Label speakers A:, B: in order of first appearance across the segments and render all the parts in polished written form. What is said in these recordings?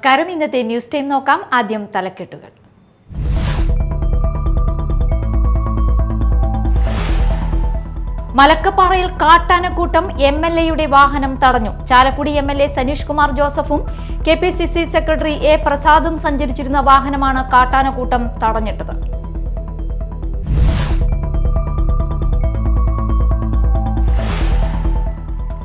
A: നമസ്കാരം. ഇന്നത്തെ news time നോക്കാം. ആദ്യം തലക്കെട്ടുകൾ. മലക്കപ്പാറയിൽ കാട്ടാനക്കൂട്ടം എംഎൽഎയുടെ വാഹനം തടഞ്ഞു. ചാലക്കുടി എംഎൽഎ സനീഷ് കുമാർ ജോസഫും കെപിസിസി സെക്രട്ടറി എ പ്രസാദും സഞ്ചരിച്ചിരുന്ന വാഹനമാണ് കാട്ടാനക്കൂട്ടം തടഞ്ഞിട്ടത്.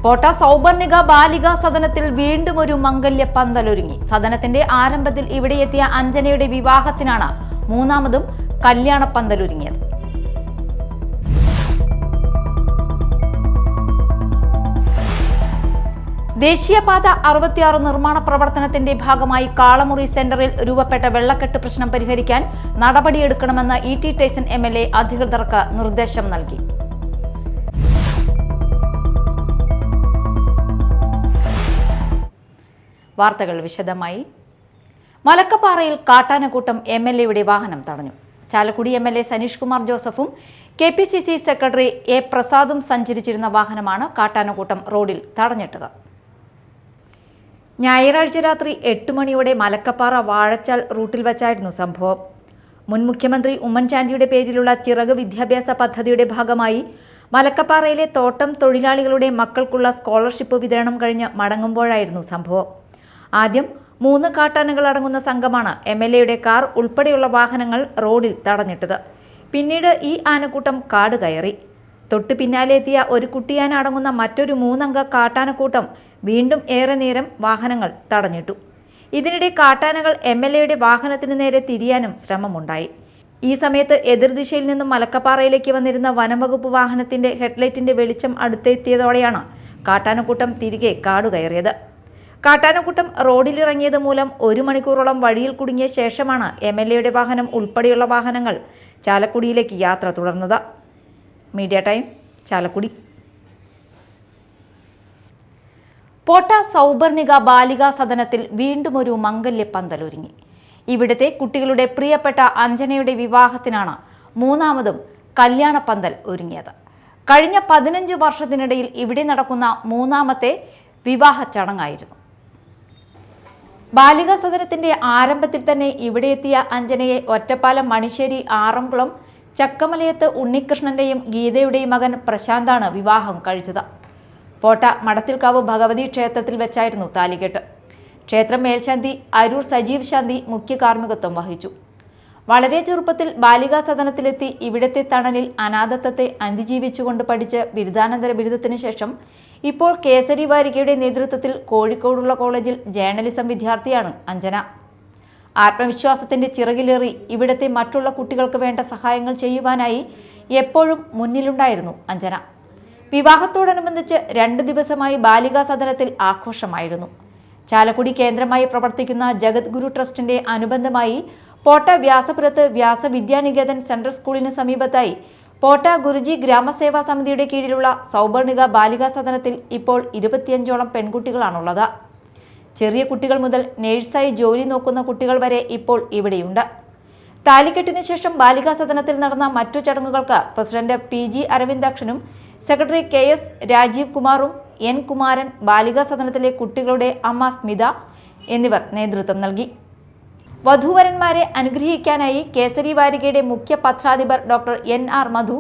A: പോട്ട സൗപർണിക ബാലികാ സദനത്തിൽ വീണ്ടും ഒരു മംഗല്യ പന്തലൊരുങ്ങി. സദനത്തിന്റെ ആരംഭത്തിൽ ഇവിടെയെത്തിയ അഞ്ജനയുടെ വിവാഹത്തിനാണ് മൂന്നാമതും കല്യാണ പന്തലൊരുങ്ങിയത്. ദേശീയപാത 66 നിർമ്മാണ പ്രവർത്തനത്തിന്റെ ഭാഗമായി കാളമുറി സെന്ററിൽ രൂപപ്പെട്ട വെള്ളക്കെട്ട് പ്രശ്നം പരിഹരിക്കാൻ നടപടിയെടുക്കണമെന്ന് ഇ.ടി. ടൈസൺ എംഎൽഎ അധികൃതർക്ക് നിർദ്ദേശം നൽകി. വാർത്തകൾ വിശദമായി. മലക്കപ്പാറയിൽ കാട്ടാനക്കൂട്ടം എംഎൽഎയുടെ വാഹനം തടഞ്ഞു. ചാലക്കുടി എംഎൽഎ സനീഷ് കുമാർ ജോസഫും കെപിസിസി സെക്രട്ടറി എ പ്രസാദും സഞ്ചരിച്ചിരുന്ന വാഹനമാണ് കാട്ടാനക്കൂട്ടം റോഡിൽ തടഞ്ഞിട്ടത്. ഞായറാഴ്ച രാത്രി 8 മണിയോടെ മലക്കപ്പാറ വാഴച്ചാൽ റൂട്ടിൽ വച്ചായിരുന്നു സംഭവം. മുൻ മുഖ്യമന്ത്രി ഉമ്മൻചാണ്ടിയുടെ പേരിലുള്ള ചിറക് വിദ്യാഭ്യാസ പദ്ധതിയുടെ ഭാഗമായി മലക്കപ്പാറയിലെ തോട്ടം തൊഴിലാളികളുടെ മക്കൾക്കുള്ള സ്കോളർഷിപ്പ് വിതരണം കഴിഞ്ഞ് മടങ്ങുമ്പോഴായിരുന്നു സംഭവം. ആദ്യം 3 കാട്ടാനകൾ അടങ്ങുന്ന സംഘമാണ് എംഎൽഎയുടെ കാർ ഉൾപ്പെടെയുള്ള വാഹനങ്ങൾ റോഡിൽ തടഞ്ഞിട്ടത്. പിന്നീട് ഈ ആനക്കൂട്ടം കാട് കയറി. തൊട്ടു പിന്നാലെ എത്തിയ ഒരു കുട്ടിയാന അടങ്ങുന്ന മറ്റൊരു 3 അംഗ കാട്ടാനക്കൂട്ടം വീണ്ടും ഏറെ നേരം വാഹനങ്ങൾ തടഞ്ഞിട്ടു. ഇതിനിടെ കാട്ടാനകൾ എംഎൽഎയുടെ വാഹനത്തിന് നേരെ തിരിയാനും ശ്രമമുണ്ടായി. ഈ സമയത്ത് എതിർദിശയിൽ നിന്നും മലക്കപ്പാറയിലേക്ക് വന്നിരുന്ന വനംവകുപ്പ് വാഹനത്തിന്റെ ഹെഡ്ലൈറ്റിന്റെ വെളിച്ചം അടുത്തെത്തിയതോടെയാണ് കാട്ടാനക്കൂട്ടം തിരികെ കാട് കയറിയത്. കാട്ടാനക്കൂട്ടം റോഡിലിറങ്ങിയത് മൂലം 1 മണിക്കൂറോളം വഴിയിൽ കുടുങ്ങിയ ശേഷമാണ് എംഎൽഎയുടെ വാഹനം ഉൾപ്പെടെയുള്ള വാഹനങ്ങൾ ചാലക്കുടിയിലേക്ക് യാത്ര തുടർന്നത്. Media time, Chalakudy. പോട്ട സൗപർണിക ബാലികാ സദനത്തിൽ വീണ്ടും ഒരു മംഗല്യ പന്തലൊരുങ്ങി. ഇവിടുത്തെ കുട്ടികളുടെ പ്രിയപ്പെട്ട അഞ്ജനയുടെ വിവാഹത്തിനാണ് മൂന്നാമതും കല്യാണ പന്തൽ ഒരുങ്ങിയത്. കഴിഞ്ഞ 15 വർഷത്തിനിടയിൽ ഇവിടെ നടക്കുന്ന മൂന്നാമത്തെ വിവാഹ ചടങ്ങായിരുന്നു. ബാലികാ സദനത്തിന്റെ ആരംഭത്തിൽ തന്നെ ഇവിടെ എത്തിയ അഞ്ജനയെ ഒറ്റപ്പാലം മണിശ്ശേരി ആറംകുളം ചക്കമലയത്ത് ഉണ്ണികൃഷ്ണന്റെയും ഗീതയുടെയും മകൻ പ്രശാന്താണ് വിവാഹം കഴിച്ചത്. പോട്ട മടത്തിൽക്കാവ് ഭഗവതി ക്ഷേത്രത്തിൽ വെച്ചായിരുന്നു താലികെട്ട്. ക്ഷേത്രം മേൽശാന്തി അരൂർ സജീവ് ശാന്തി മുഖ്യ കാർമ്മികത്വം വഹിച്ചു. വളരെ ചെറുപ്പത്തിൽ ബാലികാ സദനത്തിലെത്തി ഇവിടത്തെ തണലിൽ അനാഥത്വത്തെ അതിജീവിച്ചുകൊണ്ട് പഠിച്ച് ബിരുദാനന്തര ബിരുദത്തിന് ശേഷം ഇപ്പോൾ കേസരി വാരികയുടെ നേതൃത്വത്തിൽ കോഴിക്കോടുള്ള കോളേജിൽ ജേർണലിസം വിദ്യാർത്ഥിയാണ് അഞ്ജന. ആത്മവിശ്വാസത്തിന്റെ ചിറകിലേറി ഇവിടത്തെ മറ്റുള്ള കുട്ടികൾക്ക് വേണ്ട സഹായങ്ങൾ ചെയ്യുവാനായി എപ്പോഴും മുന്നിലുണ്ടായിരുന്നു അഞ്ജന. വിവാഹത്തോടനുബന്ധിച്ച് 2 ദിവസമായി ബാലികാ സദനത്തിൽ ആഘോഷമായിരുന്നു. ചാലക്കുടി കേന്ദ്രമായി പ്രവർത്തിക്കുന്ന ജഗദ്ഗുരു ട്രസ്റ്റിന്റെ അനുബന്ധമായി പോട്ട വ്യാസപുരത്ത് വ്യാസവിദ്യാനികേതൻ സെൻട്രൽ സ്കൂളിന് സമീപത്തായി പോട്ട ഗുരുജി ഗ്രാമസേവാ സമിതിയുടെ കീഴിലുള്ള സൗപർണിക ബാലികാ സദനത്തിൽ ഇപ്പോൾ 25ഓളം പെൺകുട്ടികളാണുള്ളത്. ചെറിയ കുട്ടികൾ മുതൽ നേഴ്സായി ജോലി നോക്കുന്ന കുട്ടികൾ വരെ ഇപ്പോൾ ഇവിടെയുണ്ട്. താലികെട്ടിന് ശേഷം ബാലികാ സദനത്തിൽ നടന്ന മറ്റു ചടങ്ങുകൾക്ക് പ്രസിഡന്റ് PG അരവിന്ദാക്ഷനും സെക്രട്ടറി KS രാജീവ് കുമാറും N കുമാരൻ, ബാലികാ സദനത്തിലെ കുട്ടികളുടെ അമ്മ സ്മിത എന്നിവർ നേതൃത്വം നൽകി. വധൂവരന്മാരെ അനുഗ്രഹിക്കാനായി കേസരി വാരികയുടെ മുഖ്യ പത്രാധിപർ ഡോക്ടർ NR മധു,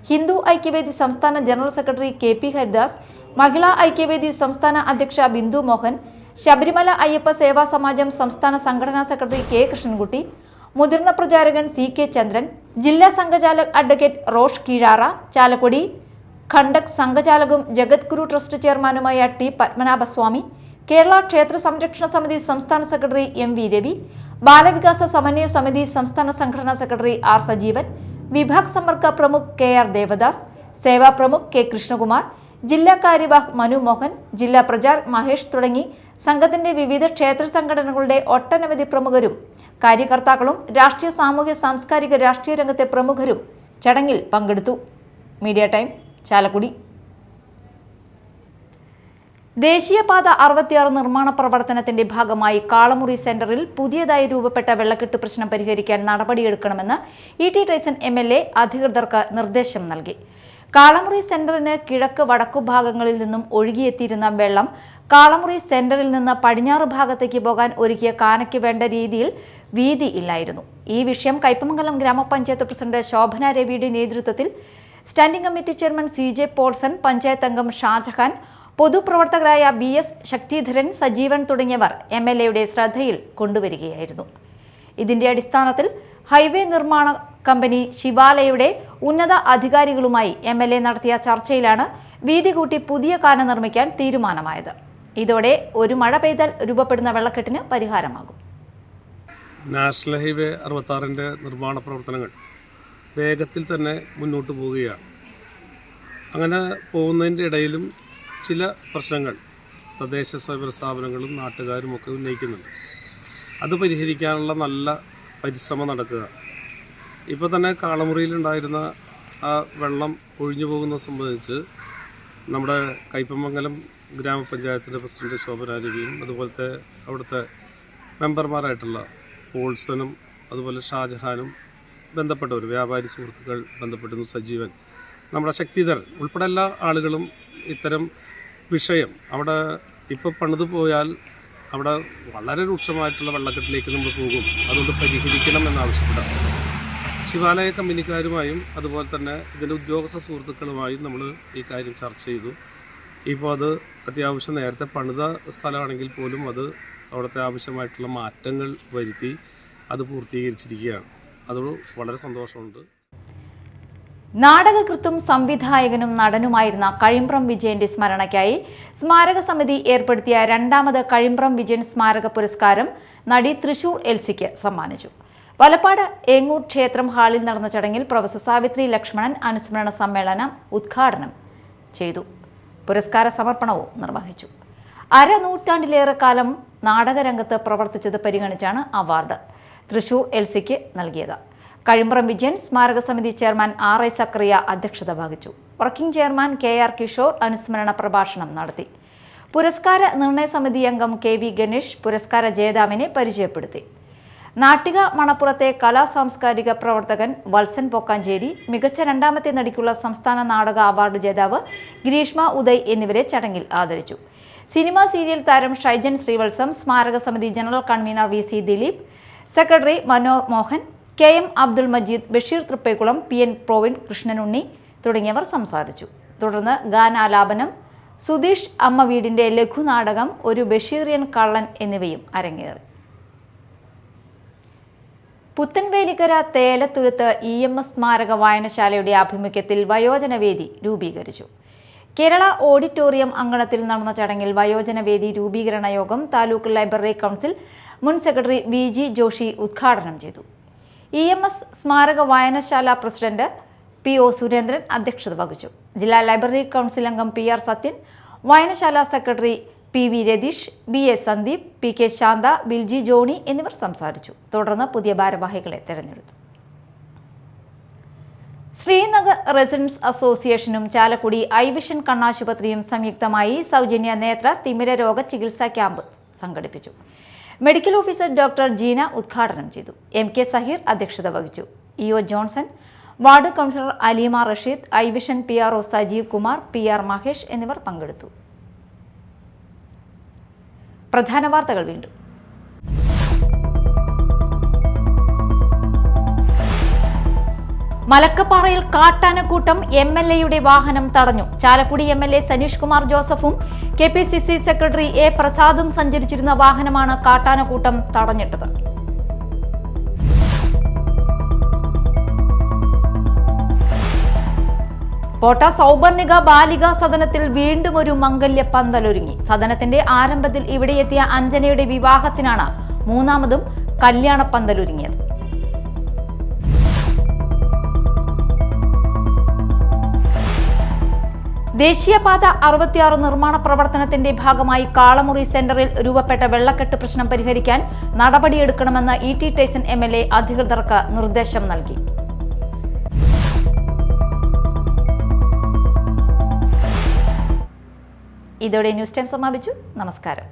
A: ഹിന്ദു ഐക്യവേദി സംസ്ഥാന ജനറൽ സെക്രട്ടറി KP ഹരിദാസ്, മഹിളാ ഐക്യവേദി സംസ്ഥാന അധ്യക്ഷ ബിന്ദു മോഹൻ, ശബരിമല അയ്യപ്പ സേവാ സമാജം സംസ്ഥാന സംഘടനാ സെക്രട്ടറി K കൃഷ്ണൻകുട്ടി, മുതിർന്ന പ്രചാരകൻ CK ചന്ദ്രൻ, ജില്ലാ സംഘചാലക് അഡ്വക്കേറ്റ് റോഷ് കീഴാറ, ചാലക്കുടി ഖണ്ഡക് സംഘചാലകും ജഗദ്ഗുരു ട്രസ്റ്റ് ചെയർമാനുമായ T പത്മനാഭസ്വാമി, കേരള ക്ഷേത്ര സംരക്ഷണ സമിതി സംസ്ഥാന സെക്രട്ടറി MV രവി, ബാലവികാസ സമന്വയ സമിതി സംസ്ഥാന സംഘടനാ സെക്രട്ടറി R സജീവൻ, വിഭാഗ് സമ്പർക്ക പ്രമുഖ് KR ദേവദാസ്, സേവാ പ്രമുഖ് K കൃഷ്ണകുമാർ, ജില്ലാ കാര്യവാഹ് മനു മോഹൻ, ജില്ലാ പ്രചാരക് മഹേഷ് തുടങ്ങി സംഘത്തിന്റെ വിവിധ ക്ഷേത്ര സംഘടനകളുടെ ഒട്ടനവധി പ്രമുഖരും കാര്യകർത്താക്കളും രാഷ്ട്രീയ സാമൂഹ്യ സാംസ്കാരിക രാഷ്ട്രീയ രംഗത്തെ പ്രമുഖരും ചടങ്ങിൽ പങ്കെടുത്തു. Media time, Chalakudy. ദേശീയപാത 66 നിർമ്മാണ പ്രവർത്തനത്തിന്റെ ഭാഗമായി കാളമുറി സെന്ററിൽ പുതിയതായി രൂപപ്പെട്ട വെള്ളക്കെട്ട് പ്രശ്നം പരിഹരിക്കാൻ നടപടിയെടുക്കണമെന്ന് ഇ.ടി. ടൈസൺ എംഎൽഎ അധികൃതർക്ക് നിർദ്ദേശം നൽകി. കാളമുറി സെന്ററിന് കിഴക്ക് വടക്കു ഭാഗങ്ങളിൽ നിന്നും ഒഴുകിയെത്തിയിരുന്ന വെള്ളം കാളമുറി സെന്ററിൽ നിന്ന് പടിഞ്ഞാറ് ഭാഗത്തേക്ക് പോകാൻ ഒരുക്കിയ കാനയ്ക്ക് വേണ്ട രീതിയിൽ വീതി ഇല്ലായിരുന്നു. ഈ വിഷയം കയ്പമംഗലം ഗ്രാമപഞ്ചായത്ത് പ്രസിഡന്റ് ശോഭന രവിയുടെ നേതൃത്വത്തിൽ standing committee chairman CJ Paulson, panchayat അംഗം ഷാജഹാൻ, പൊതുപ്രവർത്തകരായ BS ശക്തിധരൻ, സജീവൻ തുടങ്ങിയവർ MLAയുടെ ശ്രദ്ധയിൽ കൊണ്ടുവരികയായിരുന്നു. ഇതിന്റെ അടിസ്ഥാനത്തിൽ ഹൈവേ നിർമ്മാണ കമ്പനി ശിവാലയുടെ ഉന്നത അധികാരികളുമായി MLA നടത്തിയ ചർച്ചയിലാണ് വീതി കൂട്ടി പുതിയ കാന നിർമ്മിക്കാൻ തീരുമാനമായത്. ഇതോടെ ഒരു മഴ പെയ്താൽ രൂപപ്പെടുന്ന വെള്ളക്കെട്ടിന് പരിഹാരമാകും.
B: നാഷണൽ ഹൈവേ 66-ന്റെ നിർമ്മാണ പ്രവർത്തനങ്ങൾ വേഗത്തിൽ തന്നെ മുന്നോട്ട് പോവുകയാണ്. അങ്ങനെ പോകുന്നതിൻ്റെ ഇടയിലും ചില പ്രശ്നങ്ങൾ തദ്ദേശ സ്വയംഭരണ സ്ഥാപനങ്ങളും നാട്ടുകാരും ഒക്കെ ഉന്നയിക്കുന്നുണ്ട്. അത് പരിഹരിക്കാനുള്ള നല്ല പരിശ്രമം നടക്കുക. ഇപ്പോൾ തന്നെ കാളമുറിയിലുണ്ടായിരുന്ന ആ വെള്ളം ഒഴിഞ്ഞു പോകുന്നത് സംബന്ധിച്ച് നമ്മുടെ കയ്പമംഗലം ഗ്രാമപഞ്ചായത്തിൻ്റെ പ്രസിഡന്റ് ശോഭന രവിയും അതുപോലത്തെ അവിടുത്തെ മെമ്പർമാരായിട്ടുള്ള പോൾസനും അതുപോലെ ഷാജഹാനും ബന്ധപ്പെട്ടവർ, വ്യാപാരി സുഹൃത്തുക്കൾ ബന്ധപ്പെട്ടിരുന്നു, സജീവൻ, നമ്മുടെ ശക്തിധരൻ ഉൾപ്പെടെ എല്ലാ ആളുകളും ഇത്തരം വിഷയം അവിടെ ഇപ്പോൾ പണിത് പോയാൽ അവിടെ വളരെ രൂക്ഷമായിട്ടുള്ള വെള്ളക്കെട്ടിലേക്ക് നമ്മൾ പോകും, അതുകൊണ്ട് പരിഹരിക്കണം എന്നാവശ്യപ്പെട്ടാണ്. ശിവാലയ കമ്പനിക്കാരുമായും അതുപോലെ തന്നെ ഇതിൻ്റെ ഉദ്യോഗസ്ഥ സുഹൃത്തുക്കളുമായും നമ്മൾ ഈ കാര്യം ചർച്ച ചെയ്തു. ഇപ്പോൾ അത് അത്യാവശ്യം നേരത്തെ പണിത സ്ഥലമാണെങ്കിൽ പോലും അത് അവിടുത്തെ ആവശ്യമായിട്ടുള്ള മാറ്റങ്ങൾ വരുത്തി അത് പൂർത്തീകരിച്ചിരിക്കുകയാണ്. അത് വളരെ സന്തോഷമുണ്ട്.
A: നാടകകൃത്തും സംവിധായകനും നടനുമായിരുന്ന കഴിമ്പ്രം വിജയന്റെ സ്മരണയ്ക്കായി സ്മാരക സമിതി ഏർപ്പെടുത്തിയ 2ാമത് കഴിമ്പ്രം വിജയൻ സ്മാരക പുരസ്കാരം നടി തൃശൂർ എൽസിക്ക് സമ്മാനിച്ചു. വലപ്പാട് ഏങ്ങൂർ ക്ഷേത്രം ഹാളിൽ നടന്ന ചടങ്ങിൽ പ്രൊഫസർ സാവിത്രി ലക്ഷ്മണൻ അനുസ്മരണ സമ്മേളനം ഉദ്ഘാടനം ചെയ്തു. പുരസ്കാര സമർപ്പണവും നിർവഹിച്ചു. അരനൂറ്റാണ്ടിലേറെ കാലം നാടകരംഗത്ത് പ്രവർത്തിച്ചത് പരിഗണിച്ചാണ് അവാർഡ് തൃശൂർ എൽസിക്ക് നൽകിയത്. കഴിമ്പ്രം വിജയൻ സ്മാരക സമിതി ചെയർമാൻ RI സക്കറിയ അധ്യക്ഷത വഹിച്ചു. വർക്കിംഗ് ചെയർമാൻ KR കിഷോർ അനുസ്മരണ പ്രഭാഷണം നടത്തി. പുരസ്കാര നിർണയ സമിതി അംഗം KV ഗണേഷ് പുരസ്കാര ജേതാവിനെ പരിചയപ്പെടുത്തി. നാട്ടിക മണപ്പുറത്തെ കലാ സാംസ്കാരിക പ്രവർത്തകൻ വത്സൻ പൊക്കാഞ്ചേരി, മികച്ച 2ാമത്തെ നടിക്കുള്ള സംസ്ഥാന നാടക അവാർഡ് ജേതാവ് ഗ്രീഷ്മ ഉദയ് എന്നിവരെ ചടങ്ങിൽ ആദരിച്ചു. സിനിമ സീരിയൽ താരം ഷൈജൻ ശ്രീവത്സം, സ്മാരക സമിതി general convener VC Dileep, secretary Manomohan, KM Abdul Majeed, Basheer Thrippekkulam, PN Praveen, Krishnanunni തുടങ്ങിയവർ സംസാരിച്ചു. തുടർന്ന് ഗാനാലാപനം, സുധീഷ് അമ്മ വീടിന്റെ ലഘുനാടകം, ഒരു ബഷീറിയൻ കള്ളൻ എന്നിവയും അരങ്ങേറി. പുത്തൻവേലിക്കര തേലത്തുരുത്ത് EMS സ്മാരക വായനശാലയുടെ ആഭിമുഖ്യത്തിൽ വയോജനവേദി രൂപീകരിച്ചു. കേരള ഓഡിറ്റോറിയം അങ്കണത്തിൽ നടന്ന ചടങ്ങിൽ വയോജനവേദി രൂപീകരണ യോഗം താലൂക്ക് ലൈബ്രറി കൗൺസിൽ മുൻ സെക്രട്ടറി VG ജോഷി ഉദ്ഘാടനം ചെയ്തു. EMS സ്മാരക വായനശാല പ്രസിഡന്റ് PO സുരേന്ദ്രൻ അധ്യക്ഷത വഹിച്ചു. ജില്ലാ ലൈബ്രറി കൗൺസിൽ അംഗം PR സത്യൻ, വായനശാല secretary PV Ratheesh, BA Sandeep, PK Shantha, Bilji Johny എന്നിവർ സംസാരിച്ചു. തുടർന്ന് പുതിയ ഭാരവാഹികളെ തെരഞ്ഞെടുത്തു. ശ്രീനഗർ റെസിഡൻസ് അസോസിയേഷനും ചാലക്കുടി ഐവിഷൻ കണ്ണാശുപത്രിയും സംയുക്തമായി സൗജന്യ നേത്ര തിമിര രോഗ ചികിത്സാ ക്യാമ്പ് സംഘടിപ്പിച്ചു. മെഡിക്കൽ ഓഫീസർ ഡോക്ടർ ജീന ഉദ്ഘാടനം ചെയ്തു. MK സഹീർ അധ്യക്ഷത വഹിച്ചു. EO Johnson, ward councillor Aleema Rasheed, ഐവിഷൻ PRO സജീവ് കുമാർ, PR മഹേഷ് എന്നിവർ പങ്കെടുത്തു. പ്രധാന വാർത്തകൾ വീണ്ടും. മലക്കപ്പാറയിൽ കാട്ടാനക്കൂട്ടം, MLAയുടെ വാഹനം തടഞ്ഞു. ചാലക്കുടി MLA സനീഷ് കുമാർ ജോസഫും KPCC സെക്രട്ടറി A പ്രസാദും സഞ്ചരിച്ചിരുന്ന വാഹനമാണ് കാട്ടാനക്കൂട്ടം തടഞ്ഞിട്ടത്. പോട്ട സൗപർണിക ബാലികാ സദനത്തിൽ വീണ്ടും ഒരു മംഗല്യ പന്തലൊരുങ്ങി. സദനത്തിന്റെ ആരംഭത്തിൽ ഇവിടെയെത്തിയ അഞ്ജനയുടെ വിവാഹത്തിനാണ് 3ാമതും കല്യാണ പന്തലൊരുങ്ങിയത്. ദേശീയപാത 66 നിർമ്മാണ പ്രവർത്തനത്തിന്റെ ഭാഗമായി കാളമുറി സെന്ററിൽ രൂപപ്പെട്ട വെള്ളക്കെട്ട് പ്രശ്നം പരിഹരിക്കാൻ നടപടിയെടുക്കണമെന്ന് ET ടൈസൺ MLA അധികൃതർക്ക് നിർദ്ദേശം നൽകി. ഇതോടെ ന്യൂസ് ടൈം സമാപിച്ചു. നമസ്കാരം.